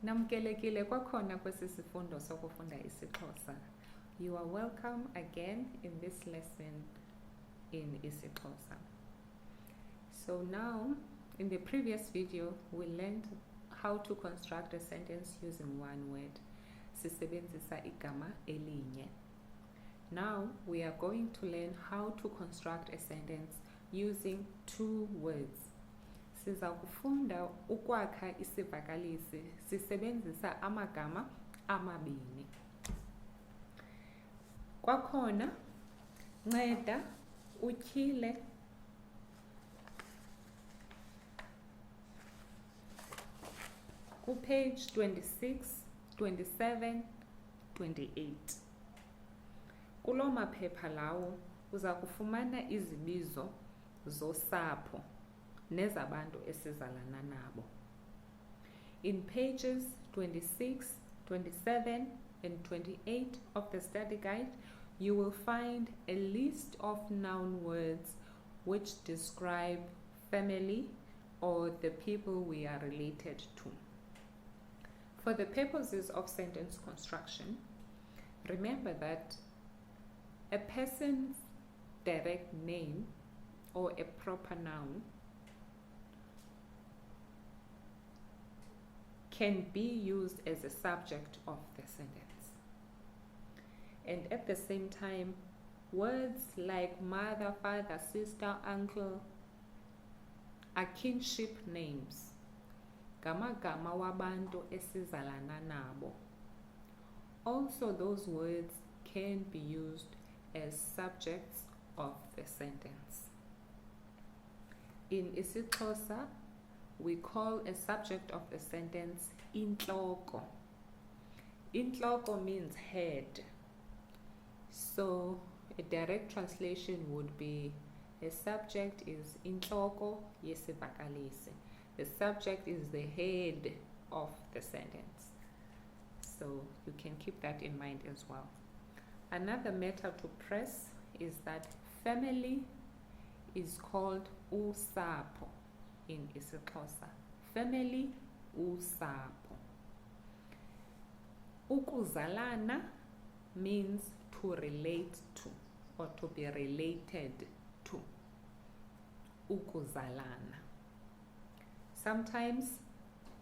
Namkelekile kwakhona kwesi sifundo sokufunda isiXhosa. You are welcome again in this lesson in isiXhosa. So now, in the previous video, we learned how to construct a sentence using one word. Sisebenzisa igama elinye. Now, we are going to learn how to construct a sentence using two words. Siza kufunda ukwakha izivakalisi sisebenzisa amagama amabini. Kwakhona nceda utyhile page 26, 27, 28. Kulo maphepha lawo uza kufumana izibizo zosapho nezabantu esizalana nabo. In pages 26, 27 and 28 of the study guide, you will find a list of noun words which describe family or the people we are related to. For the purposes of sentence construction, remember that a person's direct name or a proper noun can be used as a subject of the sentence. And at the same time, words like mother, father, sister, uncle are kinship names. Gama wabantu esizalana nabo. Also, those words can be used as subjects of the sentence. In IsiXhosa, we call a subject of the sentence intloko. Intloko means head. So a direct translation would be a subject is intloko yesivakalisi. The subject is the head of the sentence. So you can keep that in mind as well. Another matter to press is that family is called usapho in IsiXhosa. Family, usapho. Ukuzalana means to relate to or to be related to. Ukuzalana. Sometimes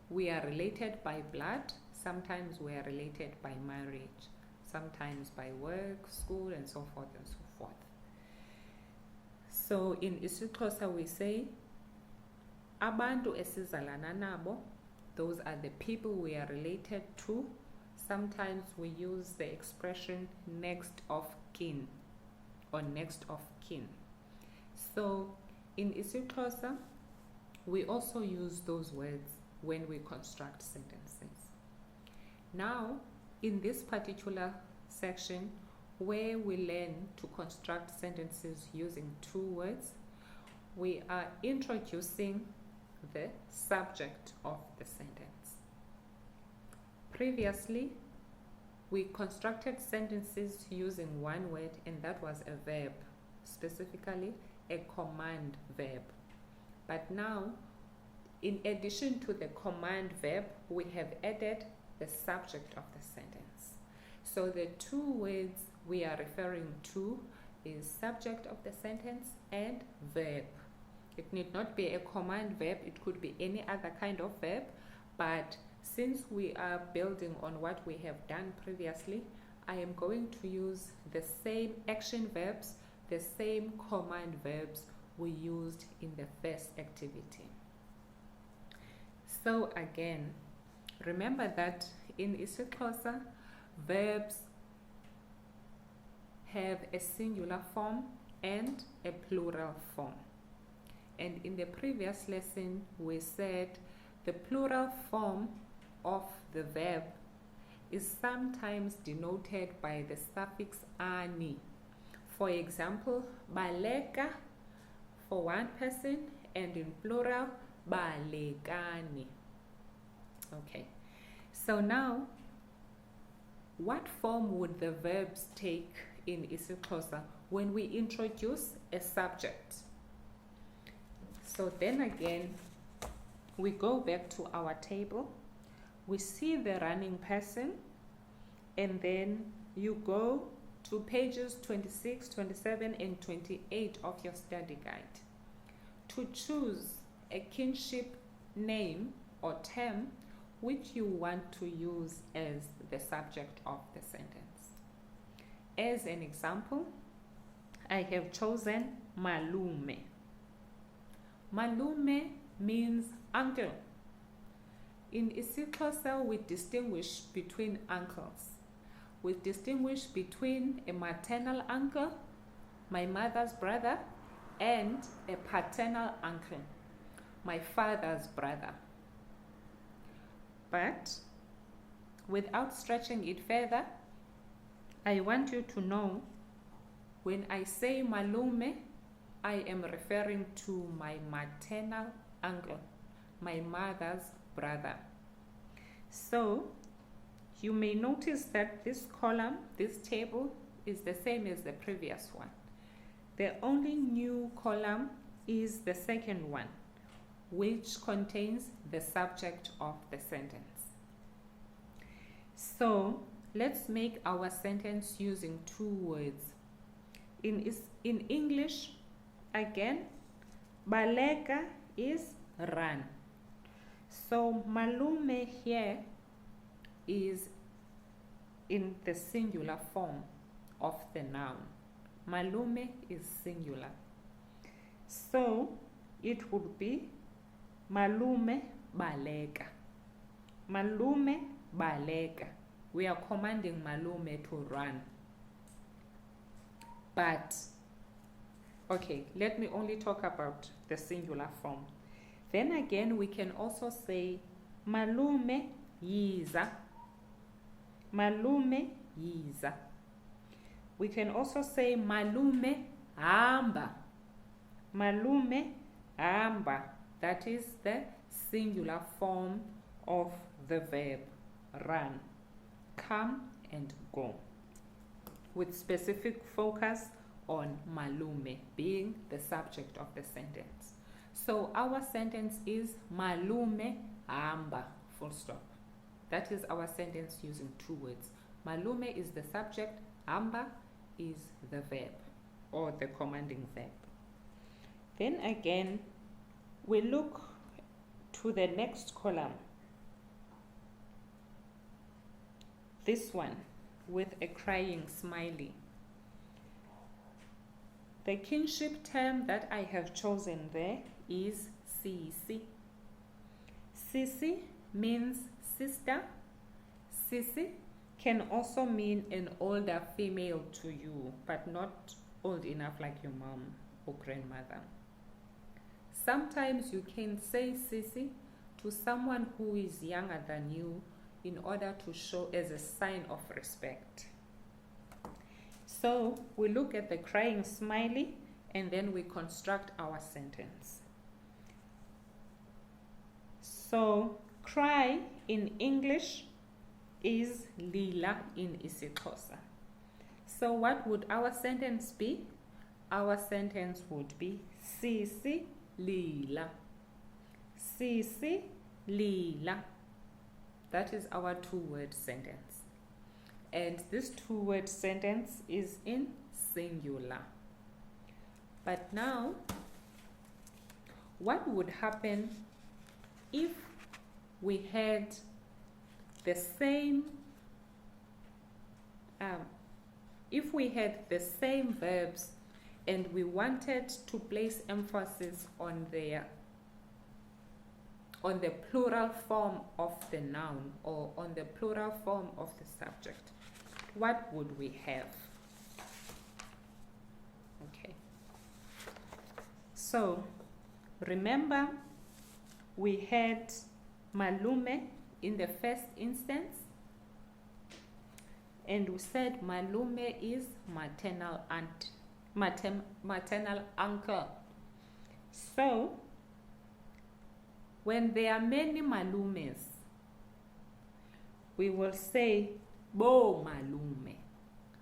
we are related by blood, sometimes we are related by marriage, sometimes by work, school, and so forth and so forth. So in IsiXhosa we say abantu esizalana nabo, those are the people we are related to. Sometimes we use the expression next of kin or next of kin. So in IsiXhosa, we also use those words when we construct sentences. Now, in this particular section, where we learn to construct sentences using two words, we are introducing the subject of the sentence. Previously, we constructed sentences using one word, and that was a verb, specifically a command verb. But now, in addition to the command verb, we have added the subject of the sentence. So the two words we are referring to is subject of the sentence and verb. It need not be a command verb, it could be any other kind of verb, but since we are building on what we have done previously, I am going to use the same action verbs, the same command verbs we used in the first activity. So again, remember that in IsiXhosa, verbs have a singular form and a plural form. And in the previous lesson, we said the plural form of the verb is sometimes denoted by the suffix ani. For example, baleka for one person, and in plural, balekani. Okay, so now, what form would the verbs take in IsiXhosa when we introduce a subject? So then again, we go back to our table we see the running person, and then you go to pages 26, 27, and 28 of your study guide to choose a kinship name or term which you want to use as the subject of the sentence. As an example, I have chosen malume. Malume means uncle. In IsiXhosa, we distinguish between uncles. We distinguish between a maternal uncle, my mother's brother, and a paternal uncle, my father's brother. But without stretching it further, I want you to know when I say malume, I am referring to my maternal uncle, my mother's brother. So you may notice that this column, this table, is the same as the previous one. The only new column is the second one, which contains the subject of the sentence. So let's make our sentence using two words. In English, again, baleka is run. So malume here is in the singular form of the noun. Malume is singular. So it would be malume baleka. Malume baleka. We are commanding malume to run. But, okay, let me only talk about the singular form. Then again, we can also say malume yiza. Malume yiza. We can also say malume hamba. Malume hamba. That is the singular form of the verb run. Come and go. With specific focus on malume being the subject of the sentence. So our sentence is malume hamba, full stop. That is our sentence using two words. Malume is the subject, hamba is the verb or the commanding verb. Then again, we look to the next column. This one with a crying smiley. The kinship term that I have chosen there is sisi. Sisi means sister. Sisi can also mean an older female to you, but not old enough like your mom or grandmother. Sometimes you can say sisi to someone who is younger than you in order to show as a sign of respect. So we look at the crying smiley and then we construct our sentence. So cry in English is lila in IsiXhosa. So what would our sentence be? Our sentence would be sisi lila. Sisi lila. That is our two-word sentence. And this two-word sentence is in singular. But now, what would happen if we had the same verbs and we wanted to place emphasis on the plural form of the noun or on the plural form of the subject? What would we have? Okay. So, remember we had malume in the first instance, and we said malume is maternal aunt, maternal uncle. So, when there are many malumes, we will say bo malume.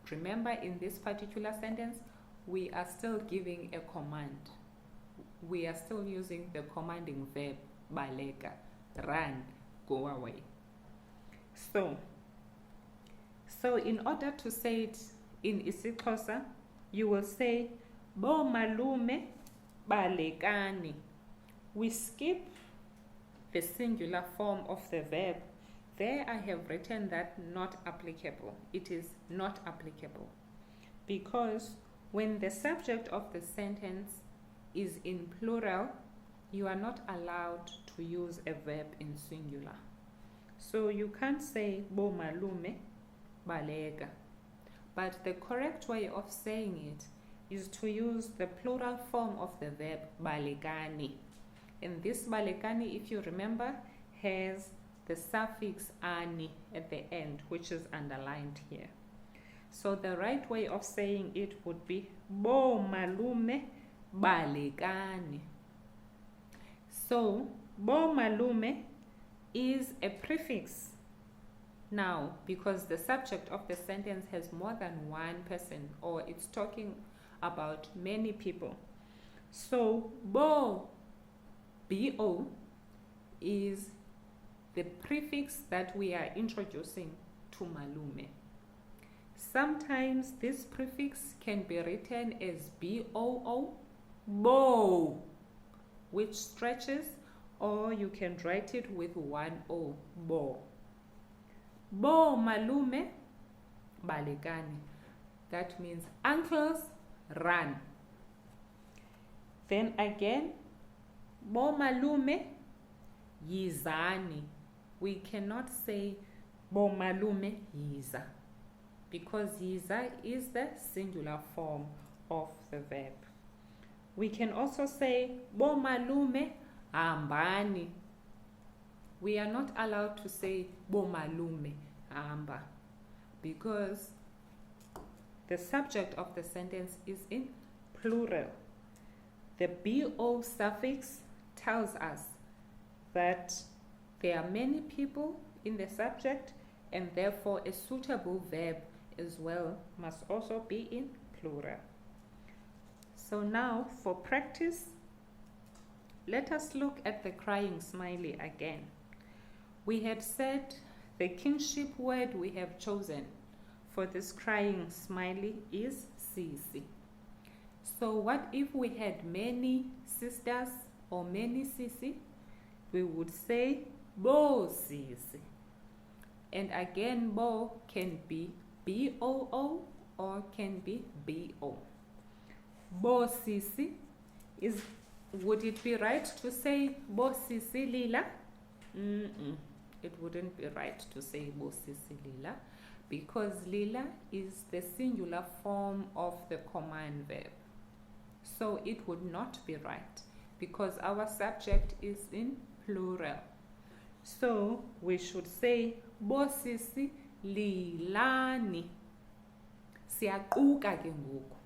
Remember, in this particular sentence, we are still giving a command. We are still using the commanding verb baleka, run, go away. So in order to say it in IsiXhosa, you will say bo malume balekani. We skip the singular form of the verb. There I have written that not applicable. It is not applicable because when the subject of the sentence is in plural, you are not allowed to use a verb in singular. So you can't say bo malume baleka. But the correct way of saying it is to use the plural form of the verb balekani. And this balekani, if you remember, has the suffix ani at the end, which is underlined here. So the right way of saying it would be bo malume balekani. So bo malume is a prefix now because the subject of the sentence has more than one person, or it's talking about many people. So bo is the prefix that we are introducing to malume. Sometimes this prefix can be written as boo, bo, which stretches, or you can write it with one o, bo. Bo malume balekani. That means uncles run. Then again, bo malume yizani. We cannot say bo malume yiza because yiza is the singular form of the verb. We can also say bo malume hambani. We are not allowed to say bo malume hamba because the subject of the sentence is in plural. The bo suffix tells us that there are many people in the subject, and therefore a suitable verb as well must also be in plural. So now for practice, let us look at the crying smiley again. We had said the kinship word we have chosen for this crying smiley is sisi. So what if we had many sisters or many sisi? We would say bo sisi. And again, bo can be boo or can be bo. Bo sisi is, would it be right to say bo sisi lila? It wouldn't be right to say bo sisi lila because lila is the singular form of the command verb. So it would not be right because our subject is in plural. So we should say bo sisi lilani. Siyaquka ke ngoku.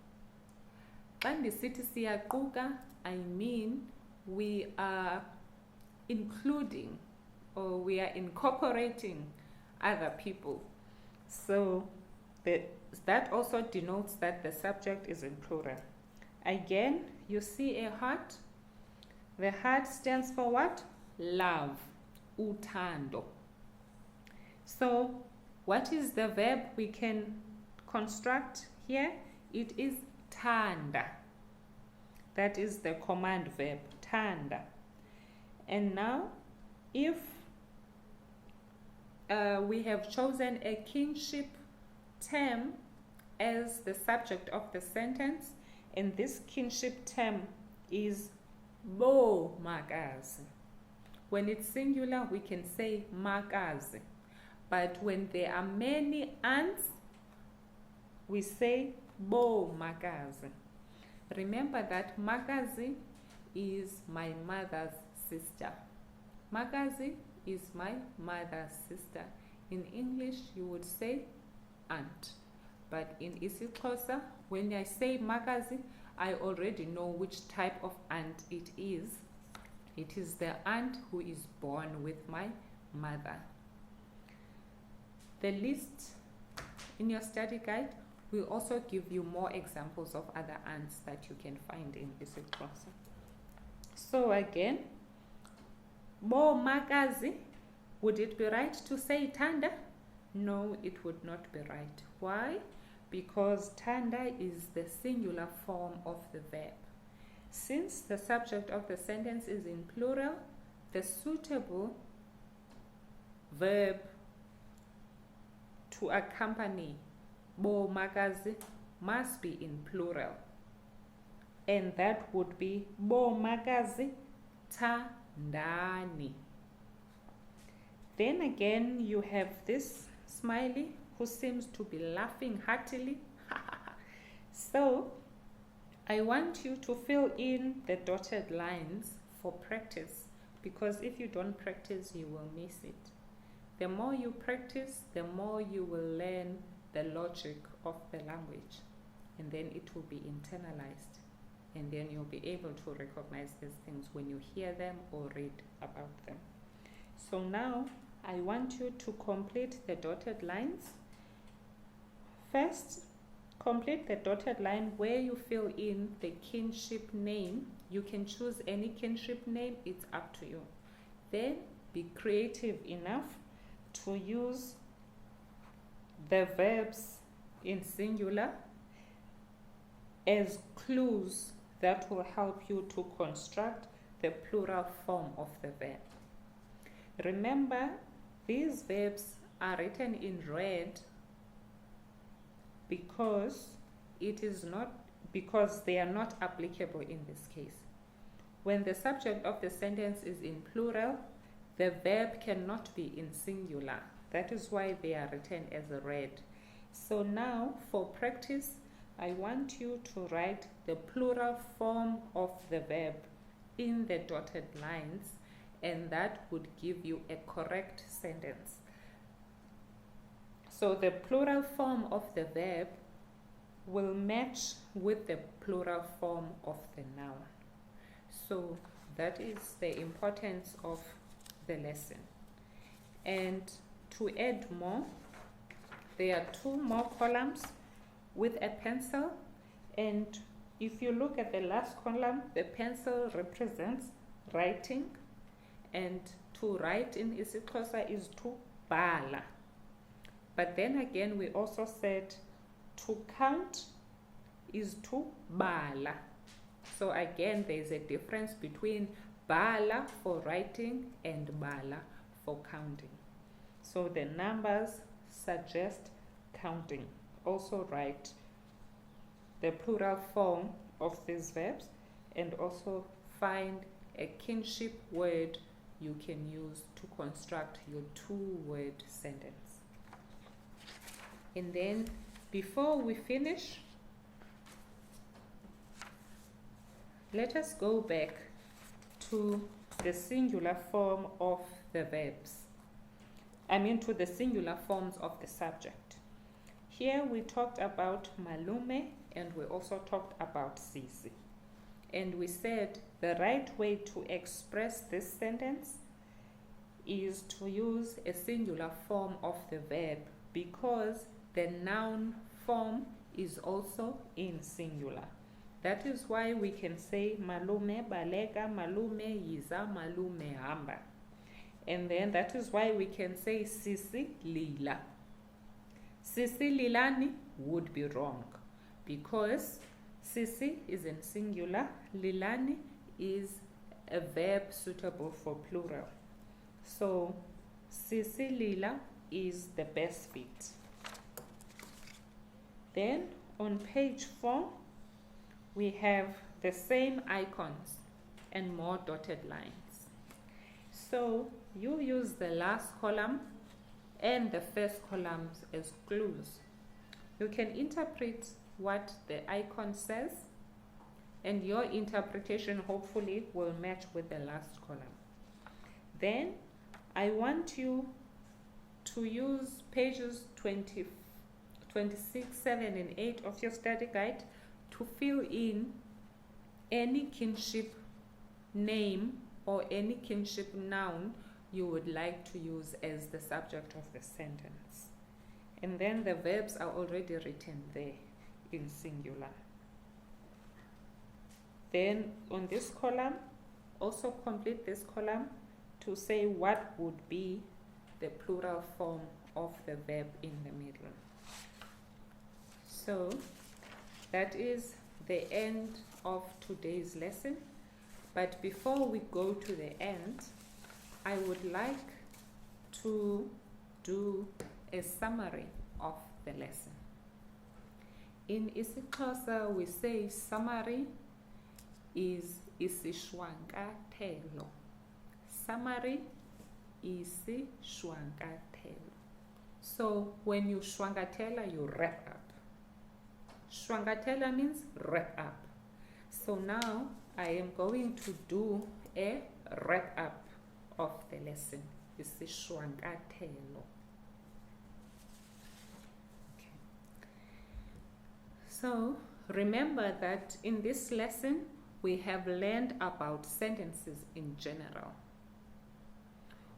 Xa ndisithi siyaquka, I mean we are including or we are incorporating other people. So that also denotes that the subject is in plural. Again, you see a heart. The heart stands for what? Love, uthando. So what is the verb we can construct here? It is thanda. That is the command verb, thanda. And now, if we have chosen a kinship term as the subject of the sentence, and this kinship term is bo makazi. When it's singular, we can say makazi. But when there are many aunts, we say bo makazi. Remember that makazi is my mother's sister. Makazi is my mother's sister. In English, you would say aunt. But in IsiXhosa, when I say makazi, I already know which type of aunt it is. It is the aunt who is born with my mother. The list in your study guide will also give you more examples of other aunts that you can find in IsiXhosa. So again, bo makazi Would it be right to say tanda? No, it would not be right. Why? Because tanda is the singular form of the verb. Since the subject of the sentence is in plural, the suitable verb to accompany bo makazi must be in plural. And that would be bo makazi thandani. Then again, you have this smiley who seems to be laughing heartily. So, I want you to fill in the dotted lines for practice, because if you don't practice, you will miss it. The more you practice, the more you will learn the logic of the language, and then it will be internalized, and then you'll be able to recognize these things when you hear them or read about them. So now I want you to complete the dotted lines. First, complete the dotted line where you fill in the kinship name. You can choose any kinship name, it's up to you. Then be creative enough to use the verbs in singular as clues that will help you to construct the plural form of the verb. Remember, these verbs are written in red because they are not applicable in this case. When the subject of the sentence is in plural, the verb cannot be in singular. That is why they are written as red. So now, for practice, I want you to write the plural form of the verb in the dotted lines, and that would give you a correct sentence. So the plural form of the verb will match with the plural form of the noun. So that is the importance of the lesson. And to add more, there are 2 more columns with a pencil, and if you look at the last column, the pencil represents writing, and to write in IsiXhosa is to bhala. But then again, we also said to count is to bala. So again, there is a difference between bala for writing and bala for counting. So the numbers suggest counting. Also write the plural form of these verbs, and also find a kinship word you can use to construct your 2-word sentence. And then before we finish, let us go back to the singular form of the verbs. To the singular forms of the subject. Here we talked about malume, and we also talked about sisi. And we said the right way to express this sentence is to use a singular form of the verb, because the noun form is also in singular. That is why we can say malume baleka, malume yiza, malume hamba. And then that is why we can say sisi lila. Sisi lilani would be wrong, because sisi is in singular, lilani is a verb suitable for plural. So sisi lila is the best fit. Then on page 4, we have the same icons and more dotted lines. So you use the last column and the first columns as clues. You can interpret what the icon says, and your interpretation hopefully will match with the last column. Then I want you to use pages 26, 7 and 8 of your study guide to fill in any kinship name or any kinship noun you would like to use as the subject of the sentence. And then the verbs are already written there in singular. Then on this column, also complete this column to say what would be the plural form of the verb in the middle. So that is the end of today's lesson. But before we go to the end, I would like to do a summary of the lesson. In IsiXhosa, we say summary is isishwankathelo. Summary is shwankathelo. So when you shwankathela, you wrap up. Shwankathela means wrap up. So now I am going to do a wrap up of the lesson. Isishwankathelo. Okay. So remember that in this lesson we have learned about sentences in general.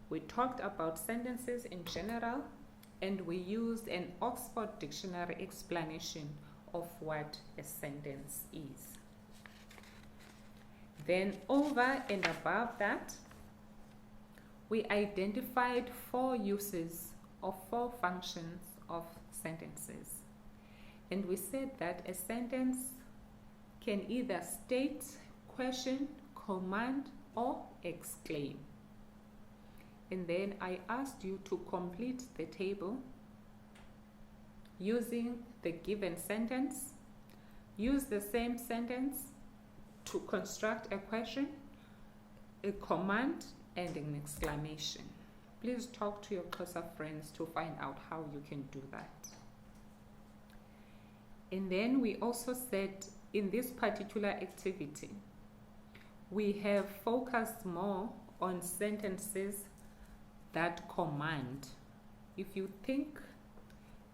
We talked about sentences in general, and we used an Oxford Dictionary explanation of what a sentence is. Then over and above that, we identified 4 uses or 4 functions of sentences. And we said that a sentence can either state, question, command, or exclaim. And then I asked you to complete the table using the given sentence. Use the same sentence to construct a question, a command, and an exclamation. Please talk to your closer friends to find out how you can do that. And then we also said in this particular activity, we have focused more on sentences that command. If you think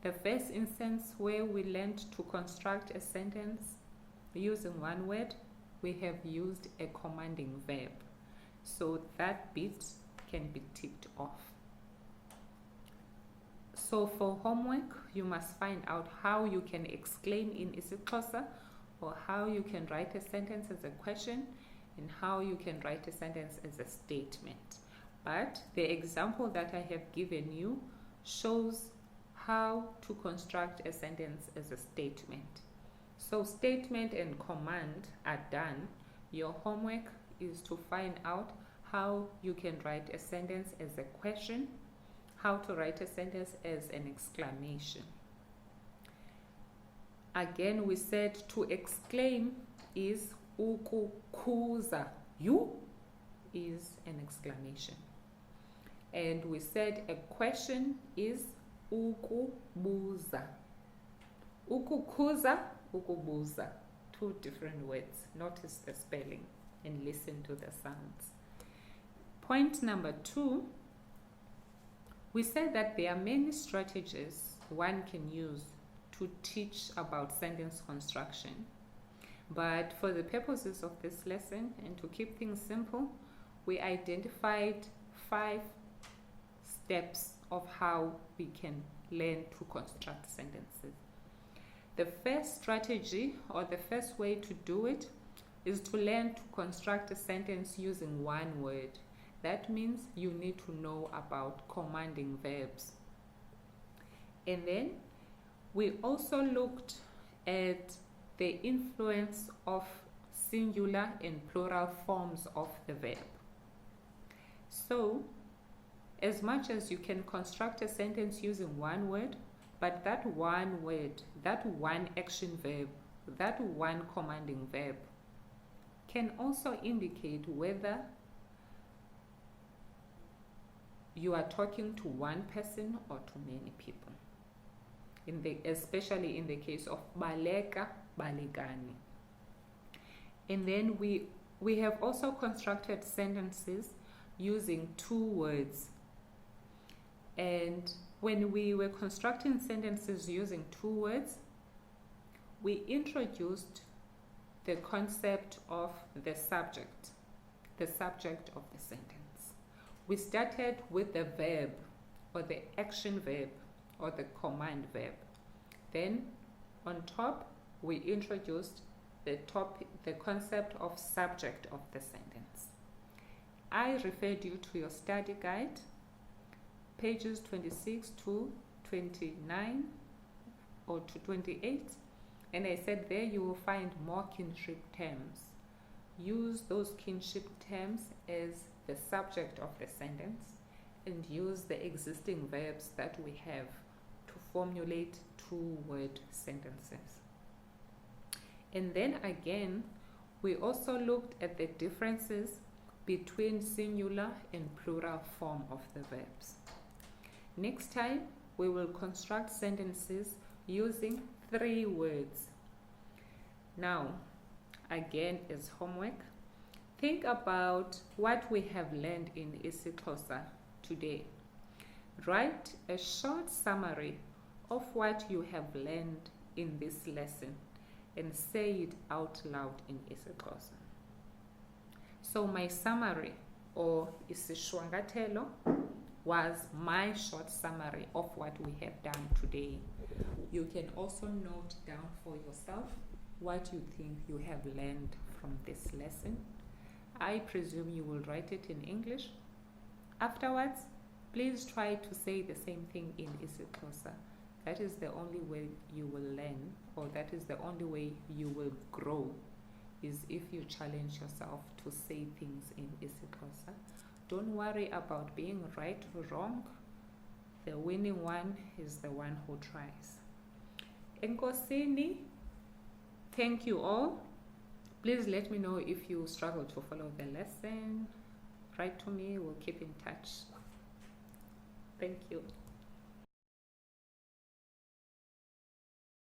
the first instance where we learned to construct a sentence using one word, we have used a commanding verb. So that bit can be ticked off. So for homework, you must find out how you can exclaim in IsiXhosa, or how you can write a sentence as a question, and how you can write a sentence as a statement. But the example that I have given you shows how to construct a sentence as a statement. So statement and command are done. Your homework is to find out how you can write a sentence as a question, how to write a sentence as an exclamation. Again, we said to exclaim is ukukhuza. You is an exclamation. And we said a question is ukubuza. Ukukhuza, ukubuza. 2 different words. Notice the spelling and listen to the sounds. Point number 2, we said that there are many strategies one can use to teach about sentence construction. But for the purposes of this lesson and to keep things simple, we identified 5 steps of how we can learn to construct sentences. The first strategy, or the first way to do it, is to learn to construct a sentence using one word. That means you need to know about commanding verbs. And then we also looked at the influence of singular and plural forms of the verb. So, as much as you can construct a sentence using one word, but that one word, that one action verb, that one commanding verb can also indicate whether you are talking to one person or to many people. Especially in the case of baleka, balekani. And then we have also constructed sentences using 2 words. And when we were constructing sentences using 2 words, we introduced the concept of the subject of the sentence. We started with the verb, or the action verb, or the command verb. Then on top, we introduced the concept of subject of the sentence. I referred you to your study guide, pages 26 to 29 or to 28, and I said there you will find more kinship terms. Use those kinship terms as the subject of the sentence and use the existing verbs that we have to formulate two-word sentences. And then again, we also looked at the differences between singular and plural form of the verbs. Next time, we will construct sentences using 3 words. Now, again as homework, think about what we have learned in IsiXhosa today. Write a short summary of what you have learned in this lesson and say it out loud in IsiXhosa. So my summary, or isishwangathelo, was my short summary of what we have done today. You can also note down for yourself what you think you have learned from this lesson. I presume you will write it in English. Afterwards, please try to say the same thing in IsiXhosa. That is the only way you will learn, or that is the only way you will grow, is if you challenge yourself to say things in IsiXhosa. Don't worry about being right or wrong. The winning one is the one who tries. Enkosini, thank you all. Please let me know if you struggle to follow the lesson. Write to me, we'll keep in touch. Thank you.